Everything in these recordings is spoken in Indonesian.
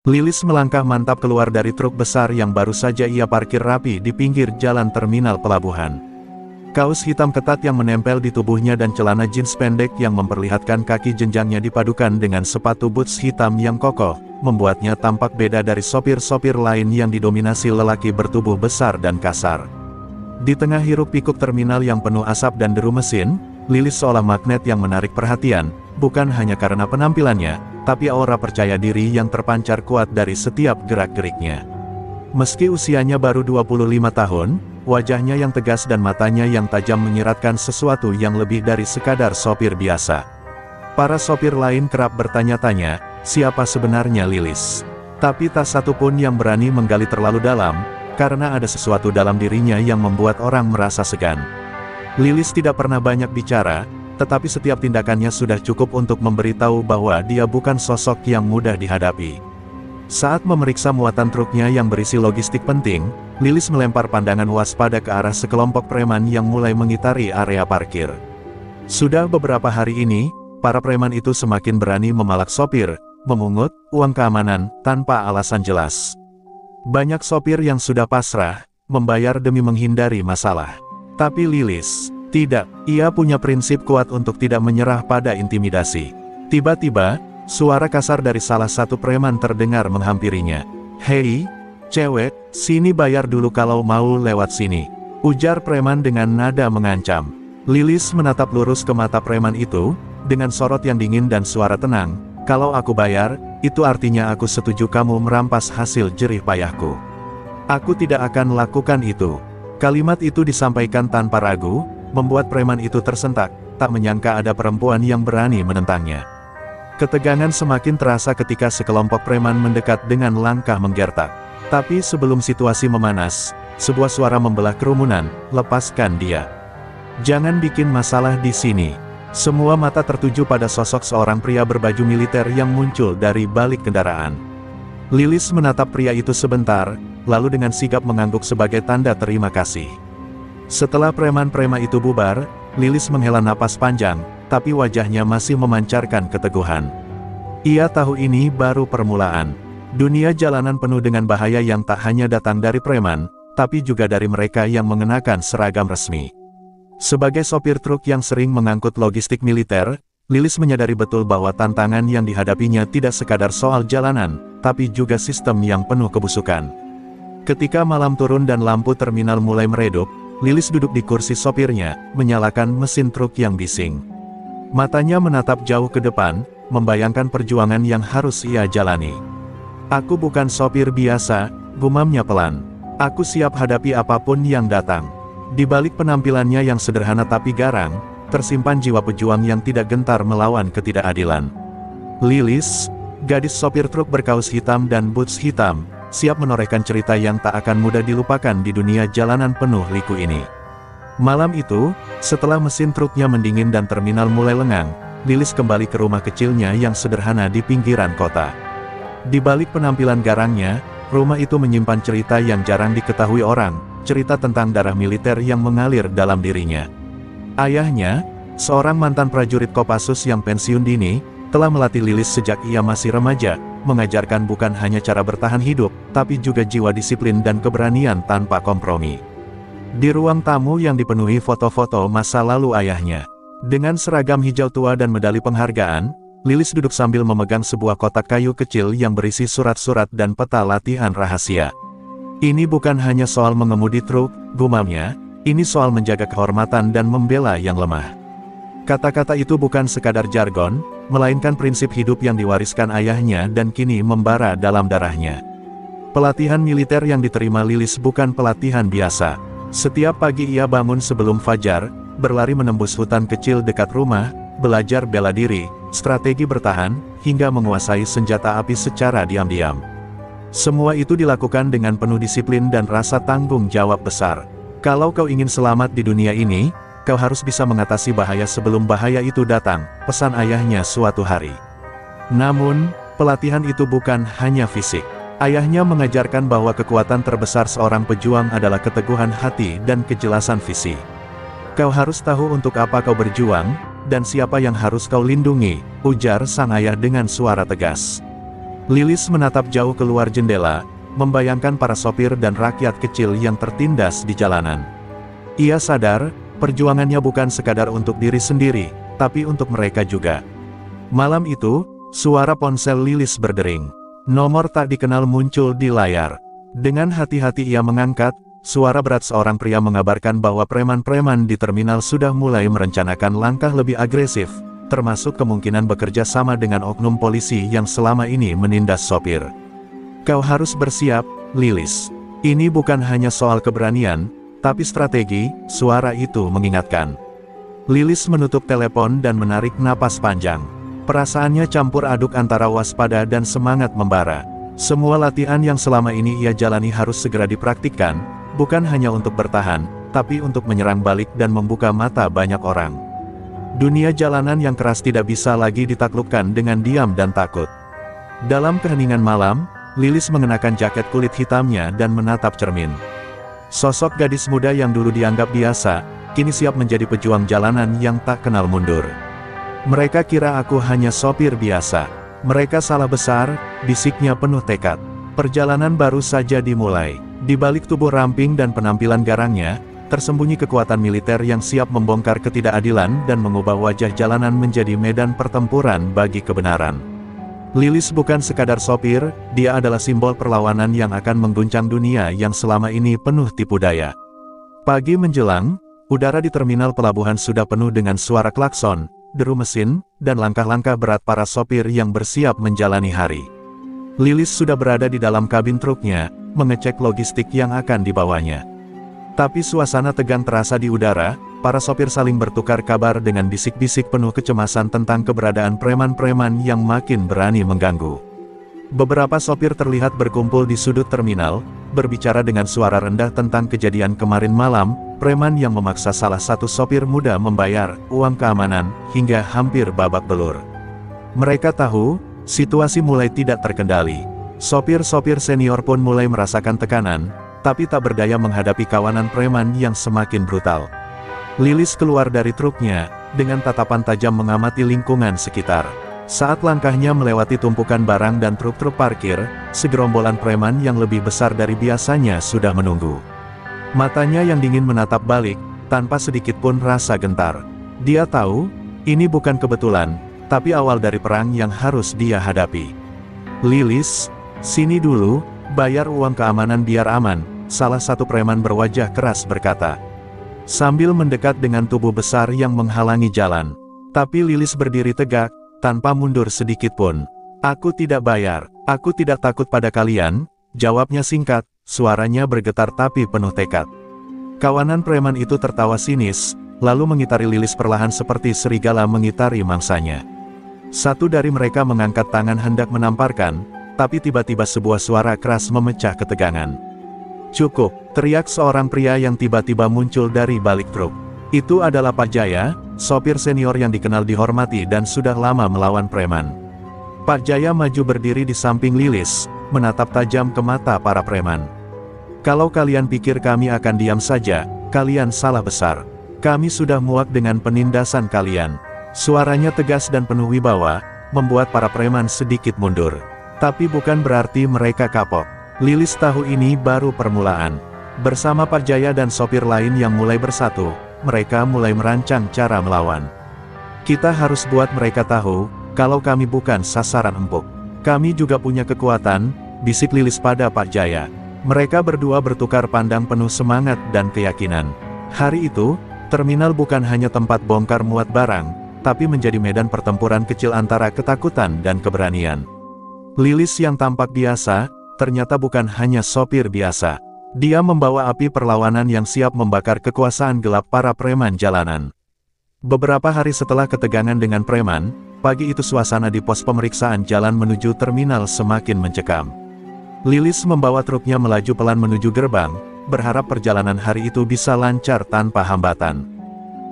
Lilis melangkah mantap keluar dari truk besar yang baru saja ia parkir rapi di pinggir jalan terminal pelabuhan. Kaos hitam ketat yang menempel di tubuhnya dan celana jeans pendek yang memperlihatkan kaki jenjangnya dipadukan dengan sepatu boots hitam yang kokoh, membuatnya tampak beda dari sopir-sopir lain yang didominasi lelaki bertubuh besar dan kasar. Di tengah hiruk-pikuk terminal yang penuh asap dan deru mesin, Lilis seolah magnet yang menarik perhatian, bukan hanya karena penampilannya, tapi aura percaya diri yang terpancar kuat dari setiap gerak-geriknya. Meski usianya baru 25 tahun, wajahnya yang tegas dan matanya yang tajam menyiratkan sesuatu yang lebih dari sekadar sopir biasa. Para sopir lain kerap bertanya-tanya, siapa sebenarnya Lilis? Tapi tak satu pun yang berani menggali terlalu dalam, karena ada sesuatu dalam dirinya yang membuat orang merasa segan. Lilis tidak pernah banyak bicara, tetapi setiap tindakannya sudah cukup untuk memberitahu bahwa dia bukan sosok yang mudah dihadapi. Saat memeriksa muatan truknya yang berisi logistik penting, Lilis melempar pandangan waspada ke arah sekelompok preman yang mulai mengitari area parkir. Sudah beberapa hari ini, para preman itu semakin berani memalak sopir, memungut uang keamanan tanpa alasan jelas. Banyak sopir yang sudah pasrah, membayar demi menghindari masalah. Tapi Lilis, tidak, ia punya prinsip kuat untuk tidak menyerah pada intimidasi. Tiba-tiba, suara kasar dari salah satu preman terdengar menghampirinya. "Hei, cewek, sini bayar dulu kalau mau lewat sini," ujar preman dengan nada mengancam. Lilis menatap lurus ke mata preman itu, dengan sorot yang dingin dan suara tenang. "Kalau aku bayar, itu artinya aku setuju kamu merampas hasil jerih payahku. Aku tidak akan lakukan itu." Kalimat itu disampaikan tanpa ragu, membuat preman itu tersentak, tak menyangka ada perempuan yang berani menentangnya. Ketegangan semakin terasa ketika sekelompok preman mendekat dengan langkah menggertak. Tapi sebelum situasi memanas, sebuah suara membelah kerumunan, "Lepaskan dia. Jangan bikin masalah di sini." Semua mata tertuju pada sosok seorang pria berbaju militer yang muncul dari balik kendaraan. Lilis menatap pria itu sebentar, lalu dengan sigap mengangguk sebagai tanda terima kasih. Setelah preman-preman itu bubar, Lilis menghela napas panjang, tapi wajahnya masih memancarkan keteguhan. Ia tahu ini baru permulaan. Dunia jalanan penuh dengan bahaya yang tak hanya datang dari preman, tapi juga dari mereka yang mengenakan seragam resmi. Sebagai sopir truk yang sering mengangkut logistik militer, Lilis menyadari betul bahwa tantangan yang dihadapinya tidak sekadar soal jalanan, tapi juga sistem yang penuh kebusukan. Ketika malam turun dan lampu terminal mulai meredup, Lilis duduk di kursi sopirnya, menyalakan mesin truk yang bising. Matanya menatap jauh ke depan, membayangkan perjuangan yang harus ia jalani. "Aku bukan sopir biasa," gumamnya pelan. "Aku siap hadapi apapun yang datang." Di balik penampilannya yang sederhana tapi garang, tersimpan jiwa pejuang yang tidak gentar melawan ketidakadilan. Lilis, gadis sopir truk berkaus hitam dan boots hitam, siap menorehkan cerita yang tak akan mudah dilupakan di dunia jalanan penuh liku ini. Malam itu, setelah mesin truknya mendingin dan terminal mulai lengang, Lilis kembali ke rumah kecilnya yang sederhana di pinggiran kota. Di balik penampilan garangnya, rumah itu menyimpan cerita yang jarang diketahui orang, cerita tentang darah militer yang mengalir dalam dirinya. Ayahnya, seorang mantan prajurit Kopassus yang pensiun dini, telah melatih Lilis sejak ia masih remaja, mengajarkan bukan hanya cara bertahan hidup, tapi juga jiwa disiplin dan keberanian tanpa kompromi. Di ruang tamu yang dipenuhi foto-foto masa lalu ayahnya, dengan seragam hijau tua dan medali penghargaan, Lilis duduk sambil memegang sebuah kotak kayu kecil yang berisi surat-surat dan peta latihan rahasia. "Ini bukan hanya soal mengemudi truk," gumamnya, "ini soal menjaga kehormatan dan membela yang lemah." Kata-kata itu bukan sekadar jargon, melainkan prinsip hidup yang diwariskan ayahnya dan kini membara dalam darahnya. Pelatihan militer yang diterima Lilis bukan pelatihan biasa. Setiap pagi ia bangun sebelum fajar, berlari menembus hutan kecil dekat rumah, belajar bela diri, strategi bertahan, hingga menguasai senjata api secara diam-diam. Semua itu dilakukan dengan penuh disiplin dan rasa tanggung jawab besar. "Kalau kau ingin selamat di dunia ini, kau harus bisa mengatasi bahaya sebelum bahaya itu datang," pesan ayahnya suatu hari. Namun, pelatihan itu bukan hanya fisik. Ayahnya mengajarkan bahwa kekuatan terbesar seorang pejuang adalah keteguhan hati dan kejelasan visi. "Kau harus tahu untuk apa kau berjuang, dan siapa yang harus kau lindungi," ujar sang ayah dengan suara tegas. Lilis menatap jauh keluar jendela, membayangkan para sopir dan rakyat kecil yang tertindas di jalanan. Ia sadar, perjuangannya bukan sekadar untuk diri sendiri, tapi untuk mereka juga. Malam itu, suara ponsel Lilis berdering. Nomor tak dikenal muncul di layar. Dengan hati-hati ia mengangkat, suara berat seorang pria mengabarkan bahwa preman-preman di terminal sudah mulai merencanakan langkah lebih agresif, termasuk kemungkinan bekerja sama dengan oknum polisi yang selama ini menindas sopir. Kau harus bersiap, Lilis. Ini bukan hanya soal keberanian, tapi strategi, suara itu mengingatkan. Lilis menutup telepon dan menarik napas panjang. Perasaannya campur aduk antara waspada dan semangat membara. Semua latihan yang selama ini ia jalani harus segera dipraktikkan, bukan hanya untuk bertahan, tapi untuk menyerang balik dan membuka mata banyak orang. Dunia jalanan yang keras tidak bisa lagi ditaklukkan dengan diam dan takut. Dalam keheningan malam, Lilis mengenakan jaket kulit hitamnya dan menatap cermin. Sosok gadis muda yang dulu dianggap biasa, kini siap menjadi pejuang jalanan yang tak kenal mundur. Mereka kira aku hanya sopir biasa. Mereka salah besar, bisiknya penuh tekad. Perjalanan baru saja dimulai. Di balik tubuh ramping dan penampilan garangnya, tersembunyi kekuatan militer yang siap membongkar ketidakadilan dan mengubah wajah jalanan menjadi medan pertempuran bagi kebenaran. Lilis bukan sekadar sopir, dia adalah simbol perlawanan yang akan mengguncang dunia yang selama ini penuh tipu daya. Pagi menjelang, udara di terminal pelabuhan sudah penuh dengan suara klakson, deru mesin, dan langkah-langkah berat para sopir yang bersiap menjalani hari. Lilis sudah berada di dalam kabin truknya, mengecek logistik yang akan dibawanya. Tapi suasana tegang terasa di udara, para sopir saling bertukar kabar dengan bisik-bisik penuh kecemasan tentang keberadaan preman-preman yang makin berani mengganggu. Beberapa sopir terlihat berkumpul di sudut terminal, berbicara dengan suara rendah tentang kejadian kemarin malam, preman yang memaksa salah satu sopir muda membayar uang keamanan, hingga hampir babak belur. Mereka tahu, situasi mulai tidak terkendali. Sopir-sopir senior pun mulai merasakan tekanan, tapi tak berdaya menghadapi kawanan preman yang semakin brutal. Lilis keluar dari truknya, dengan tatapan tajam mengamati lingkungan sekitar. Saat langkahnya melewati tumpukan barang dan truk-truk parkir, segerombolan preman yang lebih besar dari biasanya sudah menunggu. Matanya yang dingin menatap balik, tanpa sedikit pun rasa gentar. Dia tahu, ini bukan kebetulan, tapi awal dari perang yang harus dia hadapi. Lilis, sini dulu, bayar uang keamanan biar aman, salah satu preman berwajah keras berkata. Sambil mendekat dengan tubuh besar yang menghalangi jalan. Tapi Lilis berdiri tegak, tanpa mundur sedikit pun. Aku tidak bayar, aku tidak takut pada kalian, jawabnya singkat, suaranya bergetar tapi penuh tekad. Kawanan preman itu tertawa sinis, lalu mengitari Lilis perlahan seperti serigala mengitari mangsanya. Satu dari mereka mengangkat tangan hendak menamparkan, tapi tiba-tiba sebuah suara keras memecah ketegangan. Cukup, teriak seorang pria yang tiba-tiba muncul dari balik truk. Itu adalah Pak Jaya, sopir senior yang dikenal dihormati dan sudah lama melawan preman. Pak Jaya maju berdiri di samping Lilis, menatap tajam ke mata para preman. Kalau kalian pikir kami akan diam saja, kalian salah besar. Kami sudah muak dengan penindasan kalian. Suaranya tegas dan penuh wibawa, membuat para preman sedikit mundur. Tapi bukan berarti mereka kapok. Lilis tahu ini baru permulaan. Bersama Pak Jaya dan sopir lain yang mulai bersatu, mereka mulai merancang cara melawan. Kita harus buat mereka tahu, kalau kami bukan sasaran empuk. Kami juga punya kekuatan, bisik Lilis pada Pak Jaya. Mereka berdua bertukar pandang penuh semangat dan keyakinan. Hari itu, terminal bukan hanya tempat bongkar muat barang, tapi menjadi medan pertempuran kecil antara ketakutan dan keberanian. Lilis yang tampak biasa, ternyata bukan hanya sopir biasa. Dia membawa api perlawanan yang siap membakar kekuasaan gelap para preman jalanan. Beberapa hari setelah ketegangan dengan preman, pagi itu suasana di pos pemeriksaan jalan menuju terminal semakin mencekam. Lilis membawa truknya melaju pelan menuju gerbang, berharap perjalanan hari itu bisa lancar tanpa hambatan.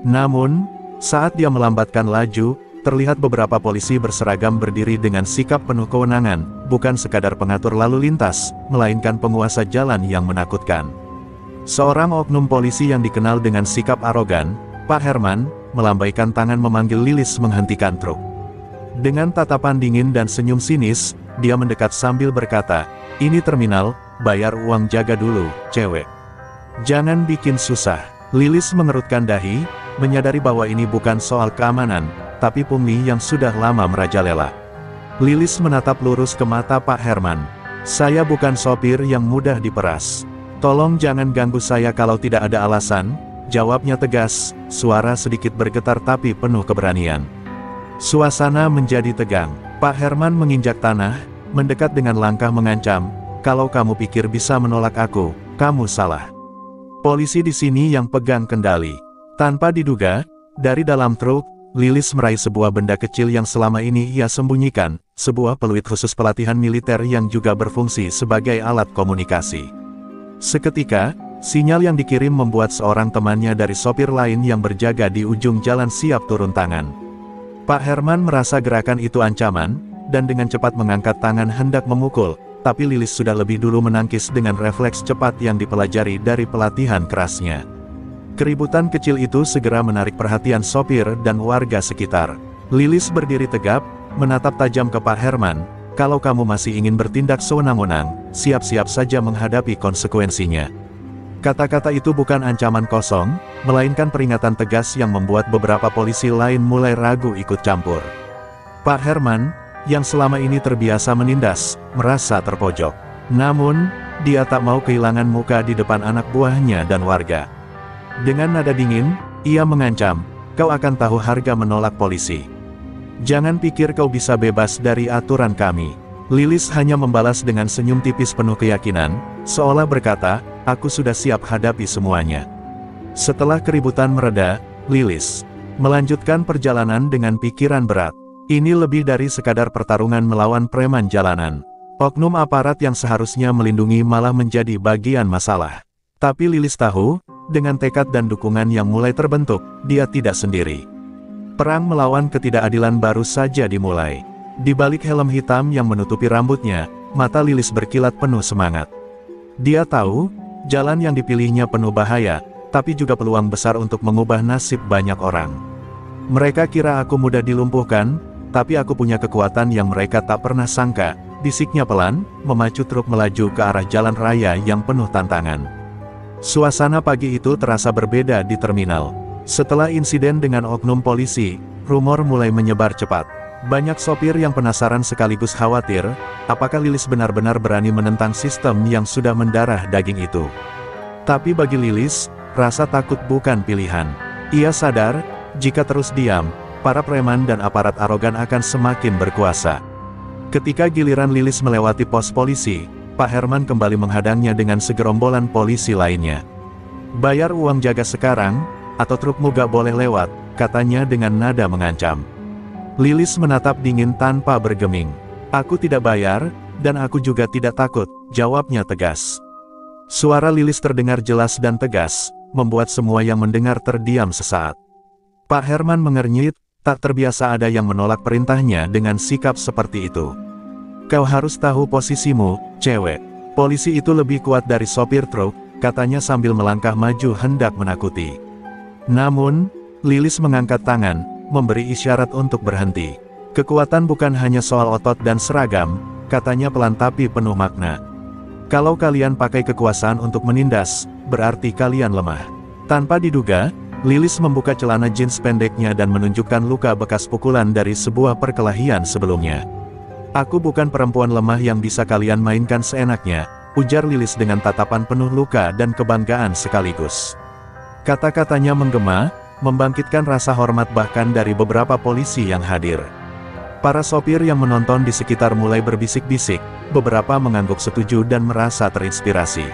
Namun, saat dia melambatkan laju, terlihat beberapa polisi berseragam berdiri dengan sikap penuh kewenangan, bukan sekadar pengatur lalu lintas, melainkan penguasa jalan yang menakutkan. Seorang oknum polisi yang dikenal dengan sikap arogan, Pak Herman, melambaikan tangan memanggil Lilis menghentikan truk. Dengan tatapan dingin dan senyum sinis, dia mendekat sambil berkata, "Ini terminal, bayar uang jaga dulu, cewek. Jangan bikin susah." Lilis mengerutkan dahi, menyadari bahwa ini bukan soal keamanan, tapi pungli yang sudah lama merajalela. Lilis menatap lurus ke mata Pak Herman. "Saya bukan sopir yang mudah diperas. Tolong jangan ganggu saya kalau tidak ada alasan," jawabnya tegas, suara sedikit bergetar tapi penuh keberanian. Suasana menjadi tegang. Pak Herman menginjak tanah, mendekat dengan langkah mengancam, "Kalau kamu pikir bisa menolak aku, kamu salah." Polisi di sini yang pegang kendali. Tanpa diduga, dari dalam truk, Lilis meraih sebuah benda kecil yang selama ini ia sembunyikan, sebuah peluit khusus pelatihan militer yang juga berfungsi sebagai alat komunikasi. Seketika, sinyal yang dikirim membuat seorang temannya dari sopir lain yang berjaga di ujung jalan siap turun tangan. Pak Herman merasa gerakan itu ancaman, dan dengan cepat mengangkat tangan hendak memukul, tapi Lilis sudah lebih dulu menangkis dengan refleks cepat yang dipelajari dari pelatihan kerasnya. Keributan kecil itu segera menarik perhatian sopir dan warga sekitar. Lilis berdiri tegap, menatap tajam ke Pak Herman, "Kalau kamu masih ingin bertindak sewenang-wenang, siap-siap saja menghadapi konsekuensinya." Kata-kata itu bukan ancaman kosong, melainkan peringatan tegas yang membuat beberapa polisi lain mulai ragu ikut campur. Pak Herman, yang selama ini terbiasa menindas, merasa terpojok. Namun, dia tak mau kehilangan muka di depan anak buahnya dan warga. Dengan nada dingin, ia mengancam, "Kau akan tahu harga menolak polisi. Jangan pikir kau bisa bebas dari aturan kami." Lilis hanya membalas dengan senyum tipis penuh keyakinan, seolah berkata, "Aku sudah siap hadapi semuanya." Setelah keributan mereda, Lilis melanjutkan perjalanan dengan pikiran berat. Ini lebih dari sekadar pertarungan melawan preman jalanan. Oknum aparat yang seharusnya melindungi malah menjadi bagian masalah. Tapi Lilis tahu, dengan tekad dan dukungan yang mulai terbentuk, dia tidak sendiri. Perang melawan ketidakadilan baru saja dimulai. Di balik helm hitam yang menutupi rambutnya, mata Lilis berkilat penuh semangat. Dia tahu, jalan yang dipilihnya penuh bahaya, tapi juga peluang besar untuk mengubah nasib banyak orang. "Mereka kira aku mudah dilumpuhkan, tapi aku punya kekuatan yang mereka tak pernah sangka," bisiknya pelan, memacu truk melaju ke arah jalan raya yang penuh tantangan. Suasana pagi itu terasa berbeda di terminal. Setelah insiden dengan oknum polisi, rumor mulai menyebar cepat. Banyak sopir yang penasaran sekaligus khawatir, apakah Lilis benar-benar berani menentang sistem yang sudah mendarah daging itu. Tapi bagi Lilis, rasa takut bukan pilihan. Ia sadar, jika terus diam, para preman dan aparat arogan akan semakin berkuasa. Ketika giliran Lilis melewati pos polisi, Pak Herman kembali menghadangnya dengan segerombolan polisi lainnya. "Bayar uang jaga sekarang, atau trukmu gak boleh lewat," katanya dengan nada mengancam. Lilis menatap dingin tanpa bergeming. "Aku tidak bayar, dan aku juga tidak takut," jawabnya tegas. Suara Lilis terdengar jelas dan tegas, membuat semua yang mendengar terdiam sesaat. Pak Herman mengernyit, tak terbiasa ada yang menolak perintahnya dengan sikap seperti itu. "Kau harus tahu posisimu, cewek. Polisi itu lebih kuat dari sopir truk," katanya sambil melangkah maju hendak menakuti. Namun, Lilis mengangkat tangan, memberi isyarat untuk berhenti. "Kekuatan bukan hanya soal otot dan seragam," katanya pelan tapi penuh makna. "Kalau kalian pakai kekuasaan untuk menindas, berarti kalian lemah." Tanpa diduga, Lilis membuka celana jeans pendeknya dan menunjukkan luka bekas pukulan dari sebuah perkelahian sebelumnya. "Aku bukan perempuan lemah yang bisa kalian mainkan seenaknya," ujar Lilis dengan tatapan penuh luka dan kebanggaan sekaligus. Kata-katanya menggema, membangkitkan rasa hormat bahkan dari beberapa polisi yang hadir. Para sopir yang menonton di sekitar mulai berbisik-bisik, beberapa mengangguk setuju dan merasa terinspirasi.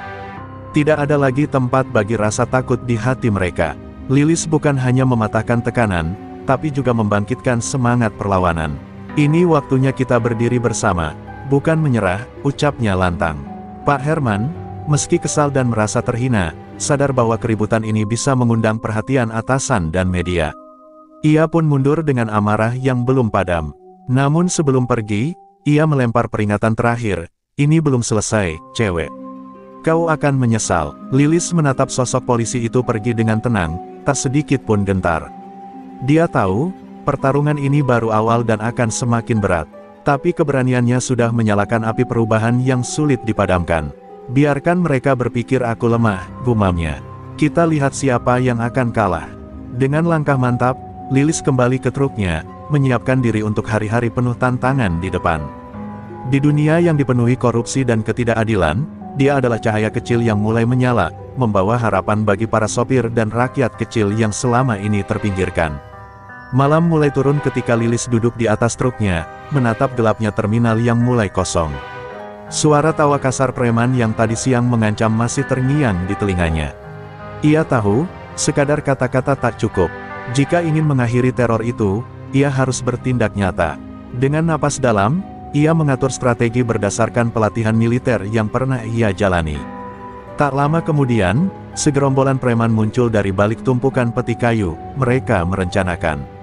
Tidak ada lagi tempat bagi rasa takut di hati mereka. Lilis bukan hanya mematahkan tekanan, tapi juga membangkitkan semangat perlawanan. "Ini waktunya kita berdiri bersama, bukan menyerah," ucapnya lantang. Pak Herman, meski kesal dan merasa terhina, sadar bahwa keributan ini bisa mengundang perhatian atasan dan media. Ia pun mundur dengan amarah yang belum padam. Namun sebelum pergi, ia melempar peringatan terakhir, "Ini belum selesai, cewek. Kau akan menyesal." Lilis menatap sosok polisi itu pergi dengan tenang, tak sedikit pun gentar. Dia tahu, pertarungan ini baru awal dan akan semakin berat. Tapi keberaniannya sudah menyalakan api perubahan yang sulit dipadamkan. Biarkan mereka berpikir aku lemah, gumamnya. Kita lihat siapa yang akan kalah. Dengan langkah mantap, Lilis kembali ke truknya, menyiapkan diri untuk hari-hari penuh tantangan di depan. Di dunia yang dipenuhi korupsi dan ketidakadilan, dia adalah cahaya kecil yang mulai menyala, membawa harapan bagi para sopir dan rakyat kecil yang selama ini terpinggirkan. Malam mulai turun ketika Lilis duduk di atas truknya, menatap gelapnya terminal yang mulai kosong. Suara tawa kasar preman yang tadi siang mengancam masih terngiang di telinganya. Ia tahu, sekadar kata-kata tak cukup. Jika ingin mengakhiri teror itu, ia harus bertindak nyata. Dengan napas dalam, ia mengatur strategi berdasarkan pelatihan militer yang pernah ia jalani. Tak lama kemudian, segerombolan preman muncul dari balik tumpukan peti kayu. Mereka merencanakan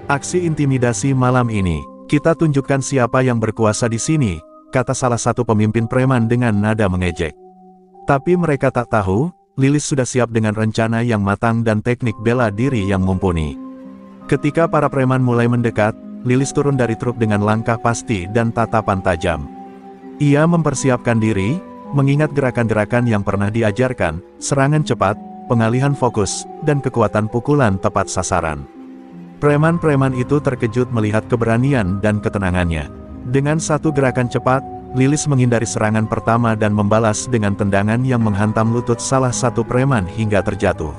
aksi intimidasi malam ini. Kita tunjukkan siapa yang berkuasa di sini, kata salah satu pemimpin preman dengan nada mengejek. Tapi mereka tak tahu, Lilis sudah siap dengan rencana yang matang dan teknik bela diri yang mumpuni. Ketika para preman mulai mendekat, Lilis turun dari truk dengan langkah pasti dan tatapan tajam. Ia mempersiapkan diri, mengingat gerakan-gerakan yang pernah diajarkan, serangan cepat, pengalihan fokus, dan kekuatan pukulan tepat sasaran. Preman-preman itu terkejut melihat keberanian dan ketenangannya. Dengan satu gerakan cepat, Lilis menghindari serangan pertama dan membalas dengan tendangan yang menghantam lutut salah satu preman hingga terjatuh.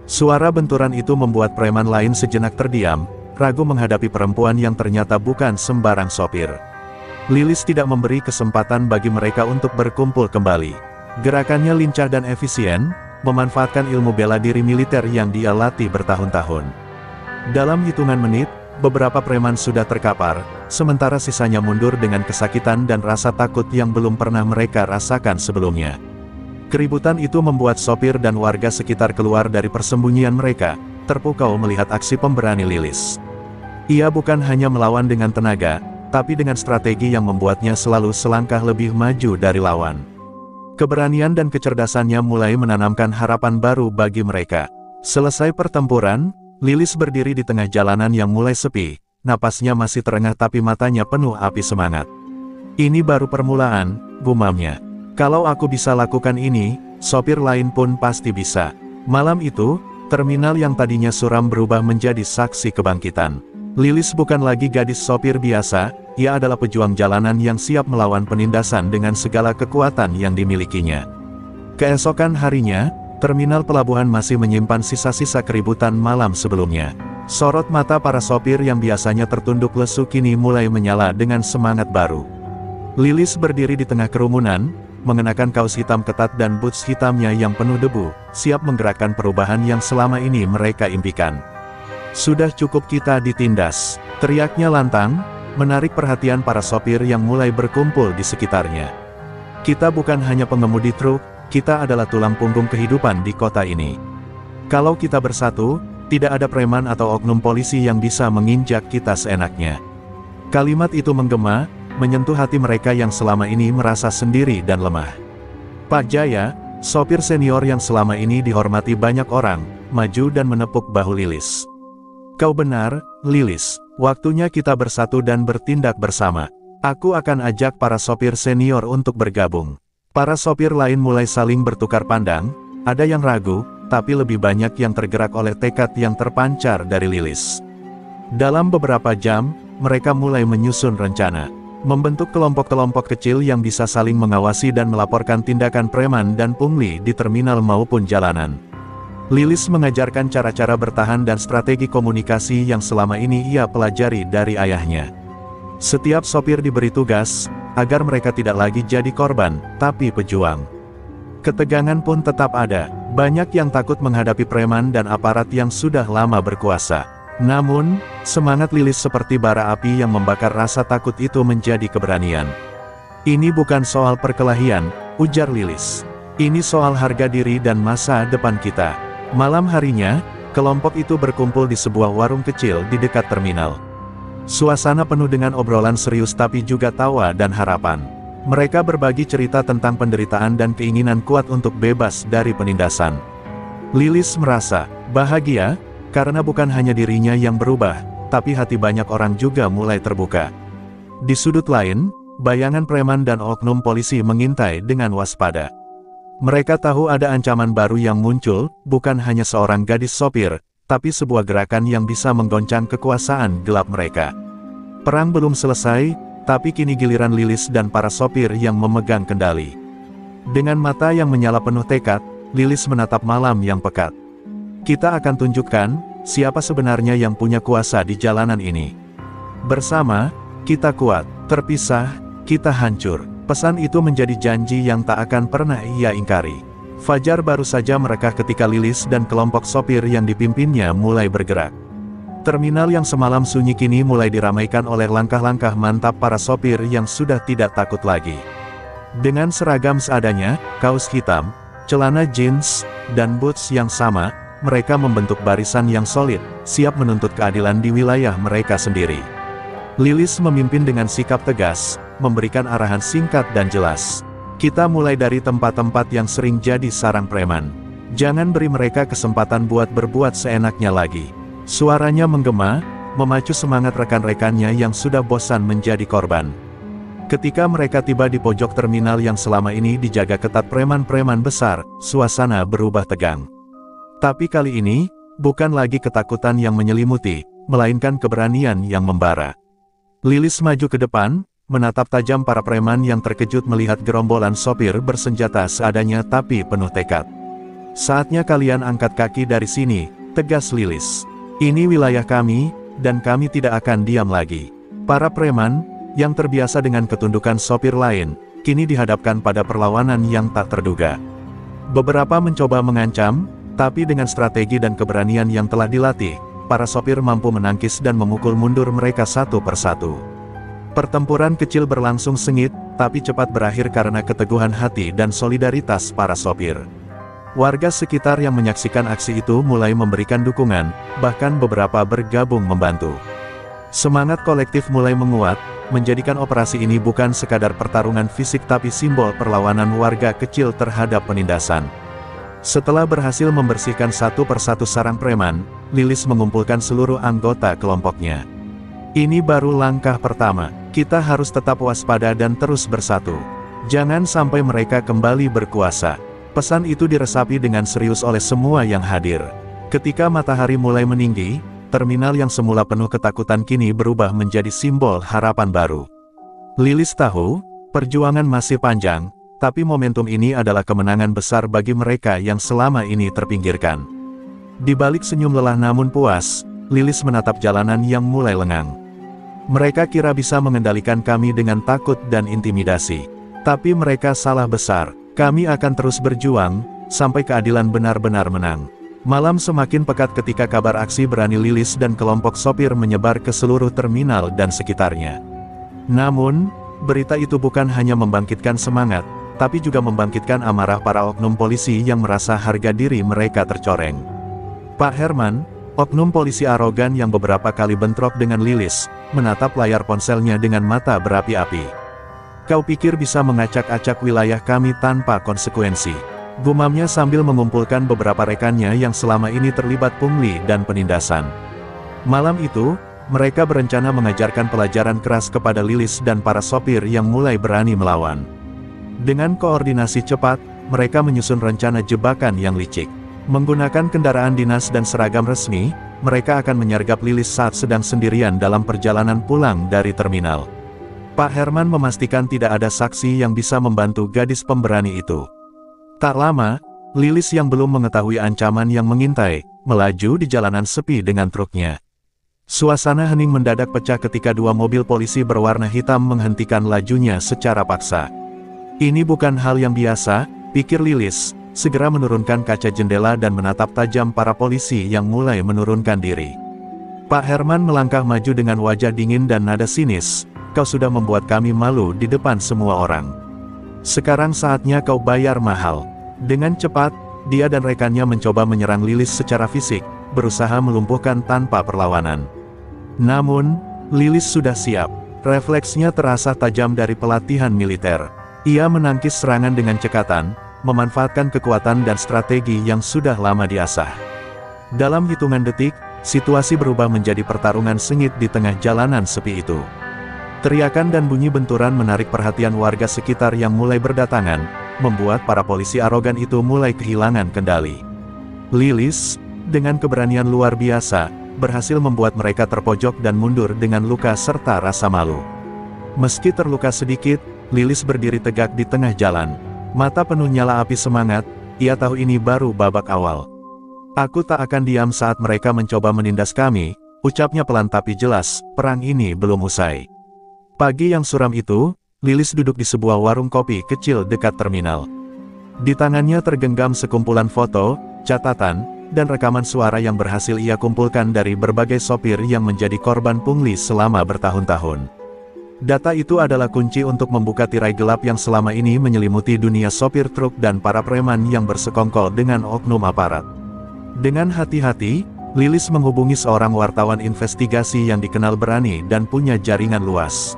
Suara benturan itu membuat preman lain sejenak terdiam, ragu menghadapi perempuan yang ternyata bukan sembarang sopir. Lilis tidak memberi kesempatan bagi mereka untuk berkumpul kembali. Gerakannya lincah dan efisien, memanfaatkan ilmu bela diri militer yang dia latih bertahun-tahun. Dalam hitungan menit, beberapa preman sudah terkapar, sementara sisanya mundur dengan kesakitan dan rasa takut yang belum pernah mereka rasakan sebelumnya. Keributan itu membuat sopir dan warga sekitar keluar dari persembunyian mereka, terpukau melihat aksi pemberani Lilis. Ia bukan hanya melawan dengan tenaga, tapi dengan strategi yang membuatnya selalu selangkah lebih maju dari lawan. Keberanian dan kecerdasannya mulai menanamkan harapan baru bagi mereka. Selesai pertempuran, Lilis berdiri di tengah jalanan yang mulai sepi, napasnya masih terengah tapi matanya penuh api semangat. Ini baru permulaan, gumamnya. Kalau aku bisa lakukan ini, sopir lain pun pasti bisa. Malam itu, terminal yang tadinya suram berubah menjadi saksi kebangkitan. Lilis bukan lagi gadis sopir biasa, ia adalah pejuang jalanan yang siap melawan penindasan dengan segala kekuatan yang dimilikinya. Keesokan harinya, terminal pelabuhan masih menyimpan sisa-sisa keributan malam sebelumnya. Sorot mata para sopir yang biasanya tertunduk lesu kini mulai menyala dengan semangat baru. Lilis berdiri di tengah kerumunan, mengenakan kaos hitam ketat dan boots hitamnya yang penuh debu, siap menggerakkan perubahan yang selama ini mereka impikan. Sudah cukup kita ditindas, teriaknya lantang, menarik perhatian para sopir yang mulai berkumpul di sekitarnya. Kita bukan hanya pengemudi truk, kita adalah tulang punggung kehidupan di kota ini. Kalau kita bersatu, tidak ada preman atau oknum polisi yang bisa menginjak kita seenaknya. Kalimat itu menggema, menyentuh hati mereka yang selama ini merasa sendiri dan lemah. Pak Jaya, sopir senior yang selama ini dihormati banyak orang, maju dan menepuk bahu Lilis. Kau benar, Lilis, waktunya kita bersatu dan bertindak bersama. Aku akan ajak para sopir senior untuk bergabung. Para sopir lain mulai saling bertukar pandang, ada yang ragu, tapi lebih banyak yang tergerak oleh tekad yang terpancar dari Lilis. Dalam beberapa jam, mereka mulai menyusun rencana. Membentuk kelompok-kelompok kecil yang bisa saling mengawasi dan melaporkan tindakan preman dan pungli di terminal maupun jalanan. Lilis mengajarkan cara-cara bertahan dan strategi komunikasi yang selama ini ia pelajari dari ayahnya. Setiap sopir diberi tugas, agar mereka tidak lagi jadi korban, tapi pejuang. Ketegangan pun tetap ada, banyak yang takut menghadapi preman dan aparat yang sudah lama berkuasa. Namun, semangat Lilis seperti bara api yang membakar rasa takut itu menjadi keberanian. Ini bukan soal perkelahian, ujar Lilis. Ini soal harga diri dan masa depan kita. Malam harinya, kelompok itu berkumpul di sebuah warung kecil di dekat terminal. Suasana penuh dengan obrolan serius tapi juga tawa dan harapan. Mereka berbagi cerita tentang penderitaan dan keinginan kuat untuk bebas dari penindasan. Lilis merasa bahagia, karena bukan hanya dirinya yang berubah, tapi hati banyak orang juga mulai terbuka. Di sudut lain, bayangan preman dan oknum polisi mengintai dengan waspada. Mereka tahu ada ancaman baru yang muncul, bukan hanya seorang gadis sopir, tapi sebuah gerakan yang bisa menggoncang kekuasaan gelap mereka. Perang belum selesai, tapi kini giliran Lilis dan para sopir yang memegang kendali. Dengan mata yang menyala penuh tekad, Lilis menatap malam yang pekat. Kita akan tunjukkan, siapa sebenarnya yang punya kuasa di jalanan ini. Bersama, kita kuat, terpisah, kita hancur. Pesan itu menjadi janji yang tak akan pernah ia ingkari. Fajar baru saja merekah ketika Lilis dan kelompok sopir yang dipimpinnya mulai bergerak. Terminal yang semalam sunyi kini mulai diramaikan oleh langkah-langkah mantap para sopir yang sudah tidak takut lagi. Dengan seragam seadanya, kaos hitam, celana jeans, dan boots yang sama, mereka membentuk barisan yang solid, siap menuntut keadilan di wilayah mereka sendiri. Lilis memimpin dengan sikap tegas, memberikan arahan singkat dan jelas. Kita mulai dari tempat-tempat yang sering jadi sarang preman. Jangan beri mereka kesempatan buat berbuat seenaknya lagi. Suaranya menggema, memacu semangat rekan-rekannya yang sudah bosan menjadi korban. Ketika mereka tiba di pojok terminal yang selama ini dijaga ketat preman-preman besar, suasana berubah tegang. Tapi kali ini, bukan lagi ketakutan yang menyelimuti, melainkan keberanian yang membara. Lilis maju ke depan, menatap tajam para preman yang terkejut melihat gerombolan sopir bersenjata seadanya tapi penuh tekad. Saatnya kalian angkat kaki dari sini, tegas Lilis. Ini wilayah kami, dan kami tidak akan diam lagi. Para preman, yang terbiasa dengan ketundukan sopir lain, kini dihadapkan pada perlawanan yang tak terduga. Beberapa mencoba mengancam, tapi dengan strategi dan keberanian yang telah dilatih, para sopir mampu menangkis dan memukul mundur mereka satu persatu. Pertempuran kecil berlangsung sengit, tapi cepat berakhir karena keteguhan hati dan solidaritas para sopir. Warga sekitar yang menyaksikan aksi itu mulai memberikan dukungan, bahkan beberapa bergabung membantu. Semangat kolektif mulai menguat, menjadikan operasi ini bukan sekadar pertarungan fisik tapi simbol perlawanan warga kecil terhadap penindasan. Setelah berhasil membersihkan satu persatu sarang preman, Lilis mengumpulkan seluruh anggota kelompoknya. Ini baru langkah pertama, kita harus tetap waspada dan terus bersatu. Jangan sampai mereka kembali berkuasa. Pesan itu diresapi dengan serius oleh semua yang hadir. Ketika matahari mulai meninggi, terminal yang semula penuh ketakutan kini berubah menjadi simbol harapan baru. Lilis tahu, perjuangan masih panjang, tapi momentum ini adalah kemenangan besar bagi mereka yang selama ini terpinggirkan. Di balik senyum lelah namun puas, Lilis menatap jalanan yang mulai lengang. Mereka kira bisa mengendalikan kami dengan takut dan intimidasi. Tapi mereka salah besar, kami akan terus berjuang, sampai keadilan benar-benar menang. Malam semakin pekat ketika kabar aksi berani Lilis dan kelompok sopir menyebar ke seluruh terminal dan sekitarnya. Namun, berita itu bukan hanya membangkitkan semangat, tapi juga membangkitkan amarah para oknum polisi yang merasa harga diri mereka tercoreng. Pak Herman, oknum polisi arogan yang beberapa kali bentrok dengan Lilis, menatap layar ponselnya dengan mata berapi-api. Kau pikir bisa mengacak-acak wilayah kami tanpa konsekuensi? Gumamnya sambil mengumpulkan beberapa rekannya yang selama ini terlibat pungli dan penindasan. Malam itu, mereka berencana mengajarkan pelajaran keras kepada Lilis dan para sopir yang mulai berani melawan. Dengan koordinasi cepat, mereka menyusun rencana jebakan yang licik. Menggunakan kendaraan dinas dan seragam resmi, mereka akan menyergap Lilis saat sedang sendirian dalam perjalanan pulang dari terminal. Pak Herman memastikan tidak ada saksi yang bisa membantu gadis pemberani itu. Tak lama, Lilis yang belum mengetahui ancaman yang mengintai, melaju di jalanan sepi dengan truknya. Suasana hening mendadak pecah ketika dua mobil polisi berwarna hitam menghentikan lajunya secara paksa. Ini bukan hal yang biasa, pikir Lilis, segera menurunkan kaca jendela dan menatap tajam para polisi yang mulai menurunkan diri. Pak Herman melangkah maju dengan wajah dingin dan nada sinis, kau sudah membuat kami malu di depan semua orang. Sekarang saatnya kau bayar mahal. Dengan cepat, dia dan rekannya mencoba menyerang Lilis secara fisik, berusaha melumpuhkan tanpa perlawanan. Namun, Lilis sudah siap. Refleksnya terasa tajam dari pelatihan militer. Ia menangkis serangan dengan cekatan, memanfaatkan kekuatan dan strategi yang sudah lama diasah. Dalam hitungan detik, situasi berubah menjadi pertarungan sengit di tengah jalanan sepi itu. Teriakan dan bunyi benturan menarik perhatian warga sekitar yang mulai berdatangan, membuat para polisi arogan itu mulai kehilangan kendali. Lilis, dengan keberanian luar biasa, berhasil membuat mereka terpojok dan mundur dengan luka serta rasa malu. Meski terluka sedikit, Lilis berdiri tegak di tengah jalan. Mata penuh nyala api semangat, ia tahu ini baru babak awal. "Aku tak akan diam saat mereka mencoba menindas kami," ucapnya pelan tapi jelas, "perang ini belum usai." Pagi yang suram itu, Lilis duduk di sebuah warung kopi kecil dekat terminal. Di tangannya tergenggam sekumpulan foto, catatan, dan rekaman suara yang berhasil ia kumpulkan dari berbagai sopir yang menjadi korban pungli selama bertahun-tahun. Data itu adalah kunci untuk membuka tirai gelap yang selama ini menyelimuti dunia sopir truk dan para preman yang bersekongkol dengan oknum aparat. Dengan hati-hati, Lilis menghubungi seorang wartawan investigasi yang dikenal berani dan punya jaringan luas.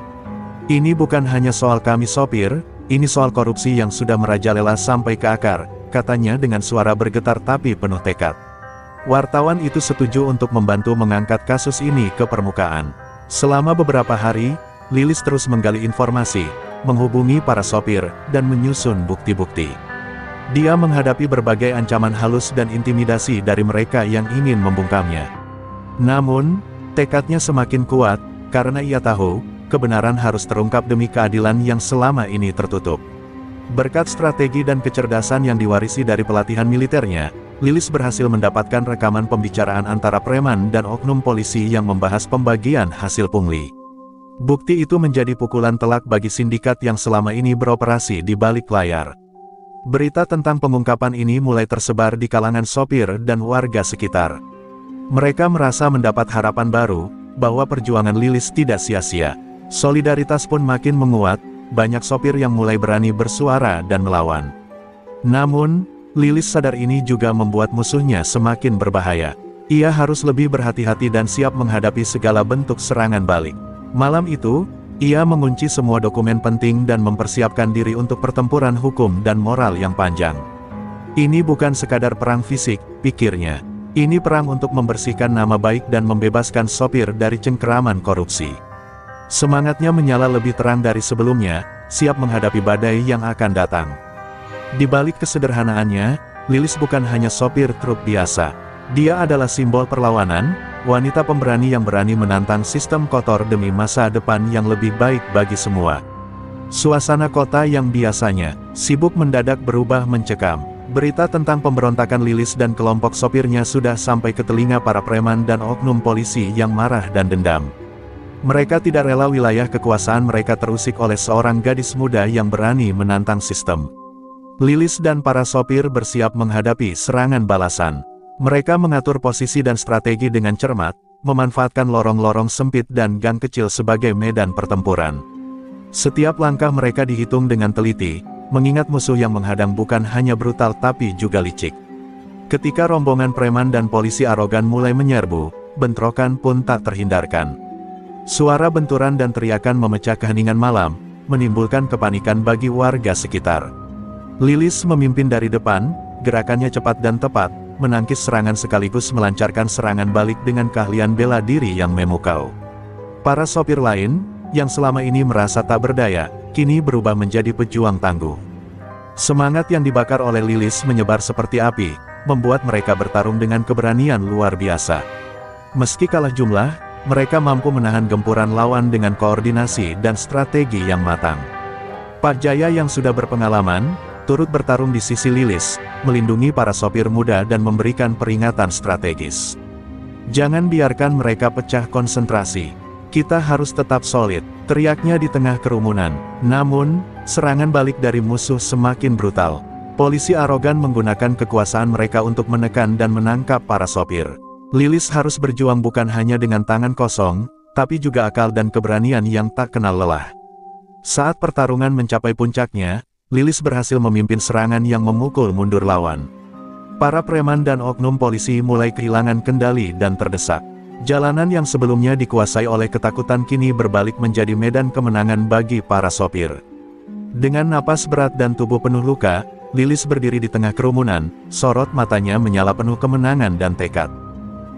"Ini bukan hanya soal kami sopir, ini soal korupsi yang sudah merajalela sampai ke akar," katanya dengan suara bergetar tapi penuh tekad. Wartawan itu setuju untuk membantu mengangkat kasus ini ke permukaan. Selama beberapa hari, Lilis terus menggali informasi, menghubungi para sopir, dan menyusun bukti-bukti. Dia menghadapi berbagai ancaman halus dan intimidasi dari mereka yang ingin membungkamnya. Namun, tekadnya semakin kuat, karena ia tahu, kebenaran harus terungkap demi keadilan yang selama ini tertutup. Berkat strategi dan kecerdasan yang diwarisi dari pelatihan militernya, Lilis berhasil mendapatkan rekaman pembicaraan antara preman dan oknum polisi yang membahas pembagian hasil pungli. Bukti itu menjadi pukulan telak bagi sindikat yang selama ini beroperasi di balik layar. Berita tentang pengungkapan ini mulai tersebar di kalangan sopir dan warga sekitar. Mereka merasa mendapat harapan baru, bahwa perjuangan Lilis tidak sia-sia. Solidaritas pun makin menguat, banyak sopir yang mulai berani bersuara dan melawan. Namun, Lilis sadar ini juga membuat musuhnya semakin berbahaya. Ia harus lebih berhati-hati dan siap menghadapi segala bentuk serangan balik. Malam itu, ia mengunci semua dokumen penting dan mempersiapkan diri untuk pertempuran hukum dan moral yang panjang. "Ini bukan sekadar perang fisik," pikirnya. "Ini perang untuk membersihkan nama baik dan membebaskan sopir dari cengkeraman korupsi." Semangatnya menyala lebih terang dari sebelumnya, siap menghadapi badai yang akan datang. Di balik kesederhanaannya, Lilis bukan hanya sopir truk biasa. Dia adalah simbol perlawanan, wanita pemberani yang berani menantang sistem kotor demi masa depan yang lebih baik bagi semua. Suasana kota yang biasanya sibuk mendadak berubah mencekam. Berita tentang pemberontakan Lilis dan kelompok sopirnya sudah sampai ke telinga para preman dan oknum polisi yang marah dan dendam. Mereka tidak rela wilayah kekuasaan mereka terusik oleh seorang gadis muda yang berani menantang sistem. Lilis dan para sopir bersiap menghadapi serangan balasan. Mereka mengatur posisi dan strategi dengan cermat, memanfaatkan lorong-lorong sempit dan gang kecil sebagai medan pertempuran. Setiap langkah mereka dihitung dengan teliti, mengingat musuh yang menghadang bukan hanya brutal tapi juga licik. Ketika rombongan preman dan polisi arogan mulai menyerbu, bentrokan pun tak terhindarkan. Suara benturan dan teriakan memecah keheningan malam, menimbulkan kepanikan bagi warga sekitar. Lilis memimpin dari depan, gerakannya cepat dan tepat, menangkis serangan sekaligus melancarkan serangan balik dengan keahlian bela diri yang memukau. Para sopir lain, yang selama ini merasa tak berdaya, kini berubah menjadi pejuang tangguh. Semangat yang dibakar oleh Lilis menyebar seperti api, membuat mereka bertarung dengan keberanian luar biasa. Meski kalah jumlah, mereka mampu menahan gempuran lawan dengan koordinasi dan strategi yang matang. Pak Jaya yang sudah berpengalaman, turut bertarung di sisi Lilis, melindungi para sopir muda dan memberikan peringatan strategis. "Jangan biarkan mereka pecah konsentrasi. Kita harus tetap solid," teriaknya di tengah kerumunan. Namun, serangan balik dari musuh semakin brutal. Polisi arogan menggunakan kekuasaan mereka untuk menekan dan menangkap para sopir. Lilis harus berjuang bukan hanya dengan tangan kosong, tapi juga akal dan keberanian yang tak kenal lelah. Saat pertarungan mencapai puncaknya, Lilis berhasil memimpin serangan yang memukul mundur lawan. Para preman dan oknum polisi mulai kehilangan kendali dan terdesak. Jalanan yang sebelumnya dikuasai oleh ketakutan kini berbalik menjadi medan kemenangan bagi para sopir. Dengan napas berat dan tubuh penuh luka, Lilis berdiri di tengah kerumunan, sorot matanya menyala penuh kemenangan dan tekad.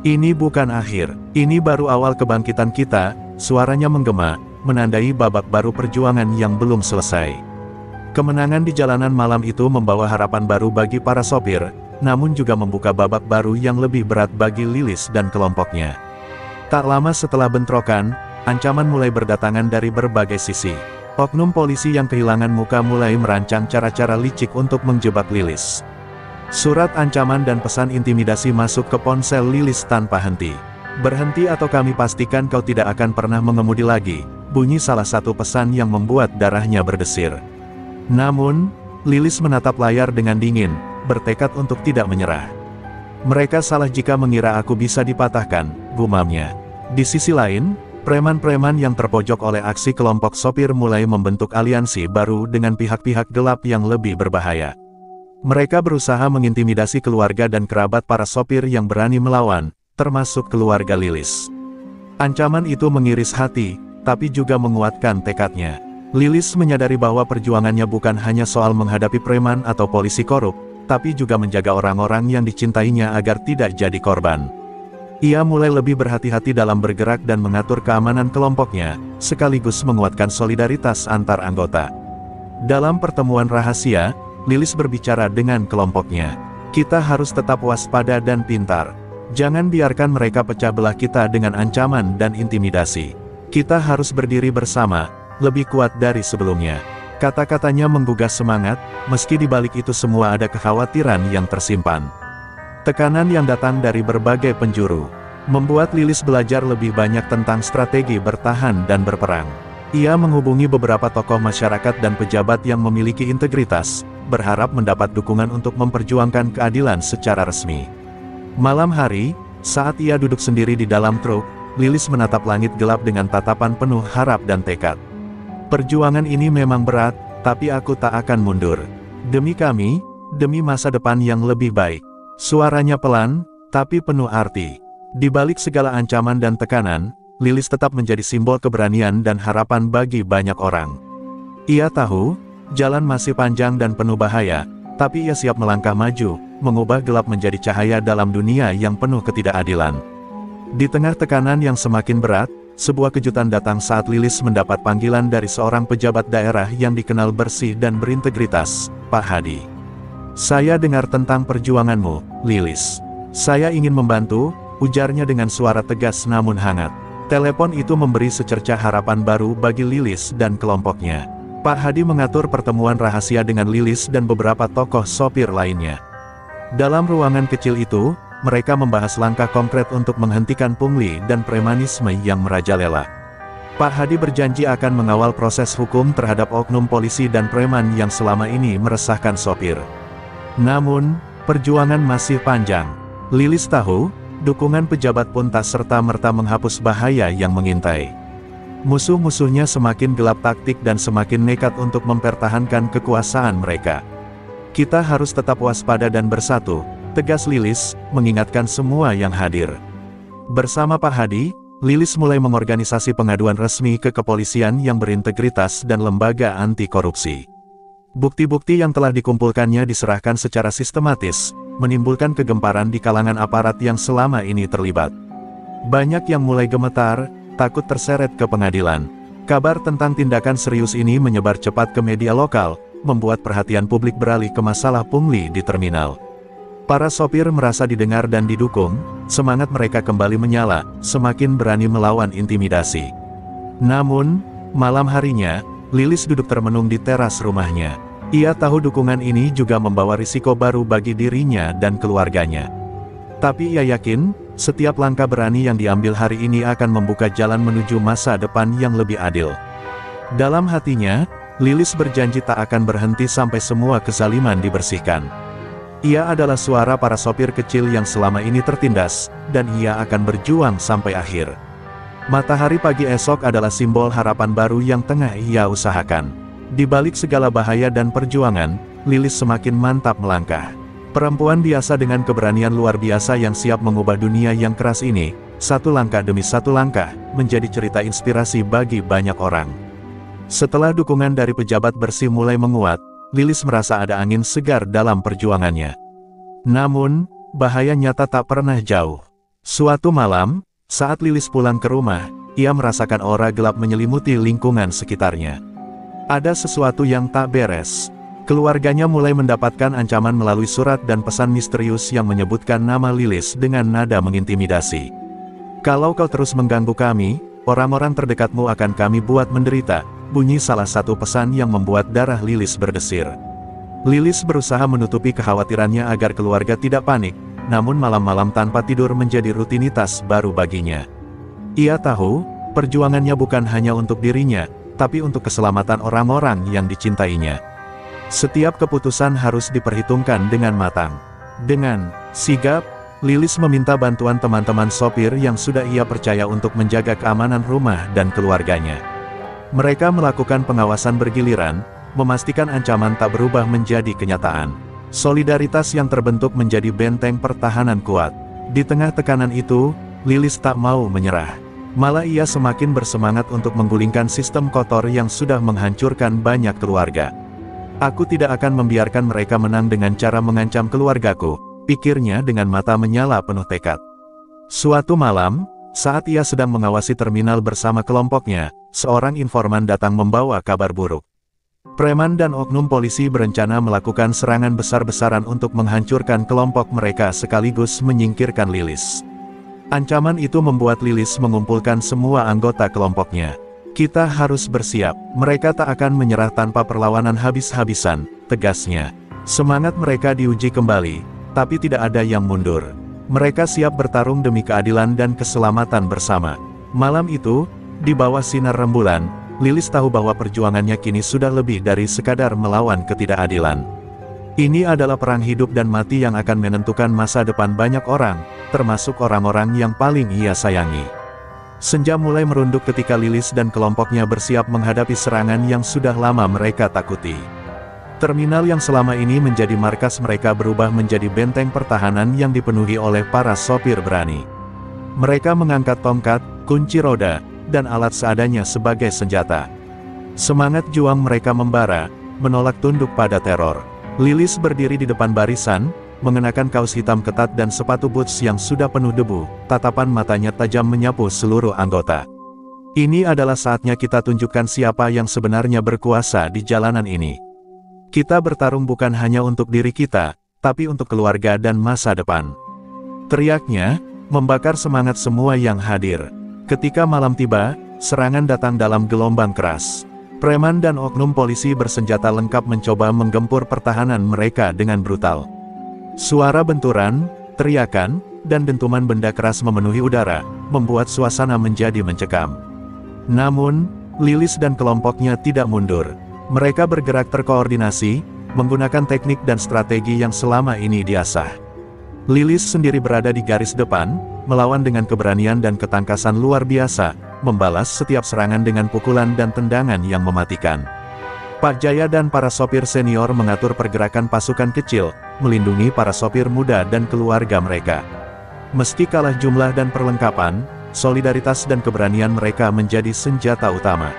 "Ini bukan akhir, ini baru awal kebangkitan kita," suaranya menggema, menandai babak baru perjuangan yang belum selesai. Kemenangan di jalanan malam itu membawa harapan baru bagi para sopir, namun juga membuka babak baru yang lebih berat bagi Lilis dan kelompoknya. Tak lama setelah bentrokan, ancaman mulai berdatangan dari berbagai sisi. Oknum polisi yang kehilangan muka mulai merancang cara-cara licik untuk menjebak Lilis. Surat ancaman dan pesan intimidasi masuk ke ponsel Lilis tanpa henti. "Berhenti atau kami pastikan kau tidak akan pernah mengemudi lagi," bunyi salah satu pesan yang membuat darahnya berdesir. Namun, Lilis menatap layar dengan dingin, bertekad untuk tidak menyerah. "Mereka salah jika mengira aku bisa dipatahkan," gumamnya. Di sisi lain, preman-preman yang terpojok oleh aksi kelompok sopir mulai membentuk aliansi baru dengan pihak-pihak gelap yang lebih berbahaya. Mereka berusaha mengintimidasi keluarga dan kerabat para sopir yang berani melawan, termasuk keluarga Lilis. Ancaman itu mengiris hati, tapi juga menguatkan tekadnya. Lilis menyadari bahwa perjuangannya bukan hanya soal menghadapi preman atau polisi korup, tapi juga menjaga orang-orang yang dicintainya agar tidak jadi korban. Ia mulai lebih berhati-hati dalam bergerak dan mengatur keamanan kelompoknya, sekaligus menguatkan solidaritas antar anggota. Dalam pertemuan rahasia, Lilis berbicara dengan kelompoknya. "Kita harus tetap waspada dan pintar. Jangan biarkan mereka pecah belah kita dengan ancaman dan intimidasi. Kita harus berdiri bersama, lebih kuat dari sebelumnya." Kata-katanya menggugah semangat, meski di balik itu semua ada kekhawatiran yang tersimpan. Tekanan yang datang dari berbagai penjuru membuat Lilis belajar lebih banyak tentang strategi bertahan dan berperang. Ia menghubungi beberapa tokoh masyarakat dan pejabat yang memiliki integritas, berharap mendapat dukungan untuk memperjuangkan keadilan secara resmi. Malam hari, saat ia duduk sendiri di dalam truk, Lilis menatap langit gelap dengan tatapan penuh harap dan tekad. "Perjuangan ini memang berat, tapi aku tak akan mundur. Demi kami, demi masa depan yang lebih baik." Suaranya pelan, tapi penuh arti. Di balik segala ancaman dan tekanan, Lilis tetap menjadi simbol keberanian dan harapan bagi banyak orang. Ia tahu, jalan masih panjang dan penuh bahaya, tapi ia siap melangkah maju, mengubah gelap menjadi cahaya dalam dunia yang penuh ketidakadilan. Di tengah tekanan yang semakin berat, sebuah kejutan datang saat Lilis mendapat panggilan dari seorang pejabat daerah yang dikenal bersih dan berintegritas, Pak Hadi. "Saya dengar tentang perjuanganmu, Lilis. Saya ingin membantu," ujarnya dengan suara tegas namun hangat. Telepon itu memberi secercah harapan baru bagi Lilis dan kelompoknya. Pak Hadi mengatur pertemuan rahasia dengan Lilis dan beberapa tokoh sopir lainnya. Dalam ruangan kecil itu, mereka membahas langkah konkret untuk menghentikan pungli dan premanisme yang merajalela. Pak Hadi berjanji akan mengawal proses hukum terhadap oknum polisi dan preman yang selama ini meresahkan sopir. Namun, perjuangan masih panjang. Lilis tahu, dukungan pejabat pun tak serta-merta menghapus bahaya yang mengintai. Musuh-musuhnya semakin gelap taktik dan semakin nekat untuk mempertahankan kekuasaan mereka. "Kita harus tetap waspada dan bersatu," tegas Lilis, mengingatkan semua yang hadir. Bersama Pak Hadi, Lilis mulai mengorganisasi pengaduan resmi ke kepolisian yang berintegritas dan lembaga anti korupsi. Bukti-bukti yang telah dikumpulkannya diserahkan secara sistematis, menimbulkan kegemparan di kalangan aparat yang selama ini terlibat. Banyak yang mulai gemetar, takut terseret ke pengadilan. Kabar tentang tindakan serius ini menyebar cepat ke media lokal, membuat perhatian publik beralih ke masalah pungli di terminal. Para sopir merasa didengar dan didukung, semangat mereka kembali menyala, semakin berani melawan intimidasi. Namun, malam harinya, Lilis duduk termenung di teras rumahnya. Ia tahu dukungan ini juga membawa risiko baru bagi dirinya dan keluarganya. Tapi ia yakin, setiap langkah berani yang diambil hari ini akan membuka jalan menuju masa depan yang lebih adil. Dalam hatinya, Lilis berjanji tak akan berhenti sampai semua kezaliman dibersihkan. Ia adalah suara para sopir kecil yang selama ini tertindas, dan ia akan berjuang sampai akhir. Matahari pagi esok adalah simbol harapan baru yang tengah ia usahakan. Di balik segala bahaya dan perjuangan, Lilis semakin mantap melangkah. Perempuan biasa dengan keberanian luar biasa yang siap mengubah dunia yang keras ini, satu langkah demi satu langkah, menjadi cerita inspirasi bagi banyak orang. Setelah dukungan dari pejabat bersih mulai menguat, Lilis merasa ada angin segar dalam perjuangannya. Namun, bahaya nyata tak pernah jauh. Suatu malam, saat Lilis pulang ke rumah, ia merasakan aura gelap menyelimuti lingkungan sekitarnya. Ada sesuatu yang tak beres. Keluarganya mulai mendapatkan ancaman melalui surat dan pesan misterius yang menyebutkan nama Lilis dengan nada mengintimidasi. "Kalau kau terus mengganggu kami, orang-orang terdekatmu akan kami buat menderita," bunyi salah satu pesan yang membuat darah Lilis berdesir. Lilis berusaha menutupi kekhawatirannya agar keluarga tidak panik, namun malam-malam tanpa tidur menjadi rutinitas baru baginya. Ia tahu, perjuangannya bukan hanya untuk dirinya, tapi untuk keselamatan orang-orang yang dicintainya. Setiap keputusan harus diperhitungkan dengan matang. Dengan sigap, Lilis meminta bantuan teman-teman sopir yang sudah ia percaya untuk menjaga keamanan rumah dan keluarganya. Mereka melakukan pengawasan bergiliran, memastikan ancaman tak berubah menjadi kenyataan. Solidaritas yang terbentuk menjadi benteng pertahanan kuat. Di tengah tekanan itu, Lilis tak mau menyerah. Malah ia semakin bersemangat untuk menggulingkan sistem kotor yang sudah menghancurkan banyak keluarga. "Aku tidak akan membiarkan mereka menang dengan cara mengancam keluargaku," pikirnya dengan mata menyala penuh tekad. Suatu malam, saat ia sedang mengawasi terminal bersama kelompoknya, seorang informan datang membawa kabar buruk. Preman dan oknum polisi berencana melakukan serangan besar-besaran untuk menghancurkan kelompok mereka sekaligus menyingkirkan Lilis. Ancaman itu membuat Lilis mengumpulkan semua anggota kelompoknya. "Kita harus bersiap, mereka tak akan menyerah tanpa perlawanan habis-habisan," tegasnya. Semangat mereka diuji kembali, tapi tidak ada yang mundur. Mereka siap bertarung demi keadilan dan keselamatan bersama. Malam itu, di bawah sinar rembulan, Lilis tahu bahwa perjuangannya kini sudah lebih dari sekadar melawan ketidakadilan. Ini adalah perang hidup dan mati yang akan menentukan masa depan banyak orang, termasuk orang-orang yang paling ia sayangi. Senja mulai merunduk ketika Lilis dan kelompoknya bersiap menghadapi serangan yang sudah lama mereka takuti. Terminal yang selama ini menjadi markas mereka berubah menjadi benteng pertahanan yang dipenuhi oleh para sopir berani. Mereka mengangkat tongkat, kunci roda, dan alat seadanya sebagai senjata. Semangat juang mereka membara, menolak tunduk pada teror. Lilis berdiri di depan barisan, mengenakan kaos hitam ketat dan sepatu boots yang sudah penuh debu, tatapan matanya tajam menyapu seluruh anggota. "Ini adalah saatnya kita tunjukkan siapa yang sebenarnya berkuasa di jalanan ini. Kita bertarung bukan hanya untuk diri kita, tapi untuk keluarga dan masa depan," teriaknya, membakar semangat semua yang hadir. Ketika malam tiba, serangan datang dalam gelombang keras. Preman dan oknum polisi bersenjata lengkap mencoba menggempur pertahanan mereka dengan brutal. Suara benturan, teriakan, dan dentuman benda keras memenuhi udara, membuat suasana menjadi mencekam. Namun, Lilis dan kelompoknya tidak mundur. Mereka bergerak terkoordinasi, menggunakan teknik dan strategi yang selama ini diasah. Lilis sendiri berada di garis depan, melawan dengan keberanian dan ketangkasan luar biasa, membalas setiap serangan dengan pukulan dan tendangan yang mematikan. Pak Jaya dan para sopir senior mengatur pergerakan pasukan kecil, melindungi para sopir muda dan keluarga mereka. Meski kalah jumlah dan perlengkapan, solidaritas dan keberanian mereka menjadi senjata utama.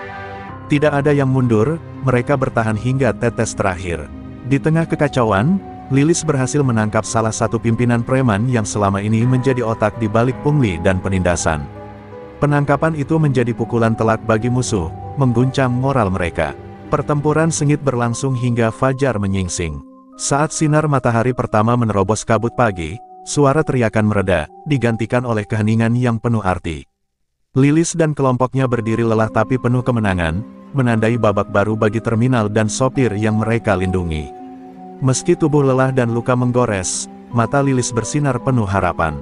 Tidak ada yang mundur, mereka bertahan hingga tetes terakhir. Di tengah kekacauan, Lilis berhasil menangkap salah satu pimpinan preman yang selama ini menjadi otak di balik pungli dan penindasan. Penangkapan itu menjadi pukulan telak bagi musuh, mengguncang moral mereka. Pertempuran sengit berlangsung hingga fajar menyingsing. Saat sinar matahari pertama menerobos kabut pagi, suara teriakan mereda, digantikan oleh keheningan yang penuh arti. Lilis dan kelompoknya berdiri lelah tapi penuh kemenangan, menandai babak baru bagi terminal dan sopir yang mereka lindungi. Meski tubuh lelah dan luka menggores, mata Lilis bersinar penuh harapan.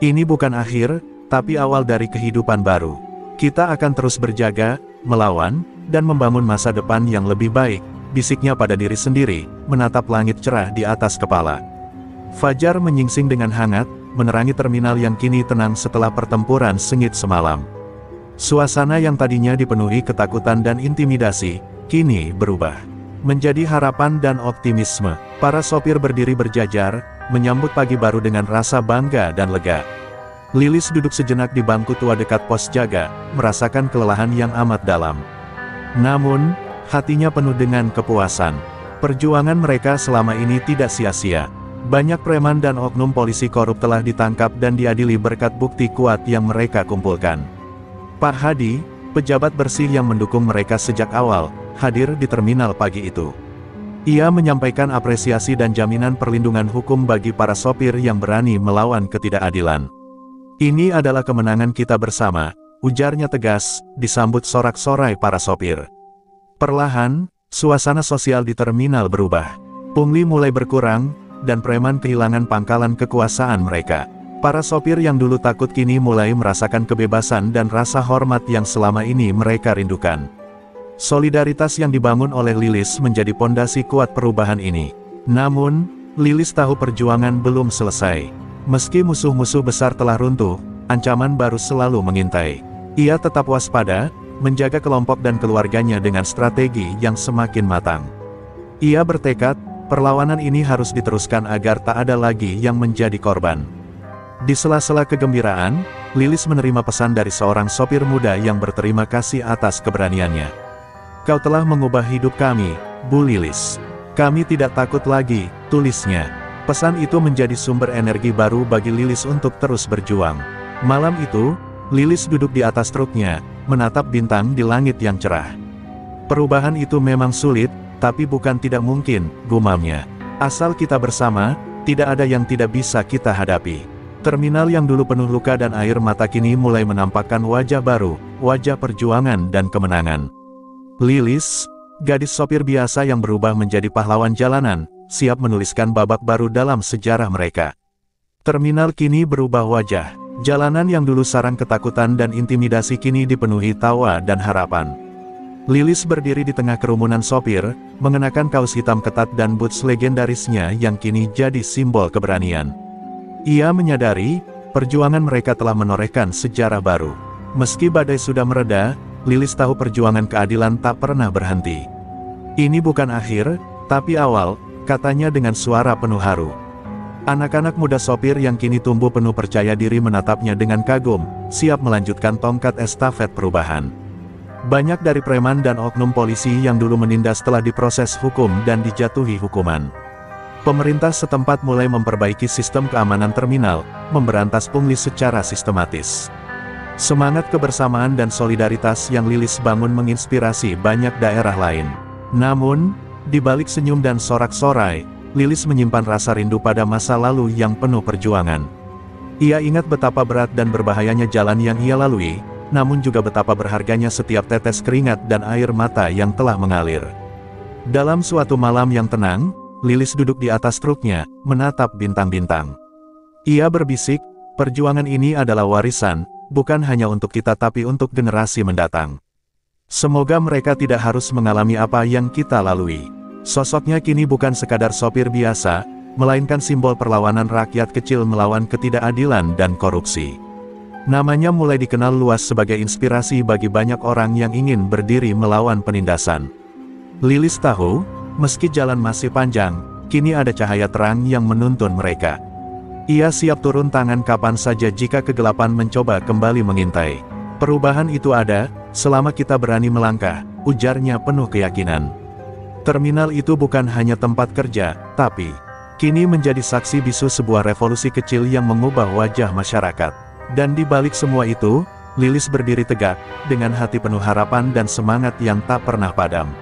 "Ini bukan akhir, tapi awal dari kehidupan baru. Kita akan terus berjaga, melawan, dan membangun masa depan yang lebih baik," bisiknya pada diri sendiri, menatap langit cerah di atas kepala. Fajar menyingsing dengan hangat, menerangi terminal yang kini tenang setelah pertempuran sengit semalam. Suasana yang tadinya dipenuhi ketakutan dan intimidasi, kini berubah menjadi harapan dan optimisme. Para sopir berdiri berjajar, menyambut pagi baru dengan rasa bangga dan lega. Lilis duduk sejenak di bangku tua dekat pos jaga, merasakan kelelahan yang amat dalam. Namun, hatinya penuh dengan kepuasan. Perjuangan mereka selama ini tidak sia-sia. Banyak preman dan oknum polisi korup telah ditangkap dan diadili berkat bukti kuat yang mereka kumpulkan. Pak Hadi, pejabat bersih yang mendukung mereka sejak awal, hadir di terminal pagi itu. Ia menyampaikan apresiasi dan jaminan perlindungan hukum bagi para sopir yang berani melawan ketidakadilan. Ini adalah kemenangan kita bersama, ujarnya tegas, disambut sorak-sorai para sopir. Perlahan, suasana sosial di terminal berubah. Pungli mulai berkurang, dan preman kehilangan pangkalan kekuasaan mereka. Para sopir yang dulu takut kini mulai merasakan kebebasan dan rasa hormat yang selama ini mereka rindukan. Solidaritas yang dibangun oleh Lilis menjadi pondasi kuat perubahan ini. Namun, Lilis tahu perjuangan belum selesai. Meski musuh-musuh besar telah runtuh, ancaman baru selalu mengintai. Ia tetap waspada, menjaga kelompok dan keluarganya dengan strategi yang semakin matang. Ia bertekad, perlawanan ini harus diteruskan agar tak ada lagi yang menjadi korban. Di sela-sela kegembiraan, Lilis menerima pesan dari seorang sopir muda yang berterima kasih atas keberaniannya. "Kau telah mengubah hidup kami, Bu Lilis. Kami tidak takut lagi," tulisnya. Pesan itu menjadi sumber energi baru bagi Lilis untuk terus berjuang. Malam itu, Lilis duduk di atas truknya, menatap bintang di langit yang cerah. "Perubahan itu memang sulit, tapi bukan tidak mungkin," gumamnya. "Asal kita bersama, tidak ada yang tidak bisa kita hadapi." Terminal yang dulu penuh luka dan air mata kini mulai menampakkan wajah baru, wajah perjuangan dan kemenangan. Lilis, gadis sopir biasa yang berubah menjadi pahlawan jalanan, siap menuliskan babak baru dalam sejarah mereka. Terminal kini berubah wajah. Jalanan yang dulu sarang ketakutan dan intimidasi kini dipenuhi tawa dan harapan. Lilis berdiri di tengah kerumunan sopir, mengenakan kaos hitam ketat dan boots legendarisnya yang kini jadi simbol keberanian. Ia menyadari, perjuangan mereka telah menorehkan sejarah baru. Meski badai sudah mereda, Lilis tahu perjuangan keadilan tak pernah berhenti. "Ini bukan akhir, tapi awal," katanya dengan suara penuh haru. Anak-anak muda sopir yang kini tumbuh penuh percaya diri menatapnya dengan kagum, siap melanjutkan tongkat estafet perubahan. Banyak dari preman dan oknum polisi yang dulu menindas telah diproses hukum dan dijatuhi hukuman. Pemerintah setempat mulai memperbaiki sistem keamanan terminal, memberantas pungli secara sistematis. Semangat kebersamaan dan solidaritas yang Lilis bangun menginspirasi banyak daerah lain. Namun, di balik senyum dan sorak-sorai, Lilis menyimpan rasa rindu pada masa lalu yang penuh perjuangan. Ia ingat betapa berat dan berbahayanya jalan yang ia lalui, namun juga betapa berharganya setiap tetes keringat dan air mata yang telah mengalir. Dalam suatu malam yang tenang, Lilis duduk di atas truknya, menatap bintang-bintang. Ia berbisik, "Perjuangan ini adalah warisan, bukan hanya untuk kita tapi untuk generasi mendatang. Semoga mereka tidak harus mengalami apa yang kita lalui." Sosoknya kini bukan sekadar sopir biasa, melainkan simbol perlawanan rakyat kecil melawan ketidakadilan dan korupsi. Namanya mulai dikenal luas sebagai inspirasi bagi banyak orang yang ingin berdiri melawan penindasan. Lilis tahu, meski jalan masih panjang, kini ada cahaya terang yang menuntun mereka. Ia siap turun tangan kapan saja jika kegelapan mencoba kembali mengintai. "Perubahan itu ada, selama kita berani melangkah," ujarnya penuh keyakinan. Terminal itu bukan hanya tempat kerja, tapi kini menjadi saksi bisu sebuah revolusi kecil yang mengubah wajah masyarakat. Dan di balik semua itu, Lilis berdiri tegak, dengan hati penuh harapan dan semangat yang tak pernah padam.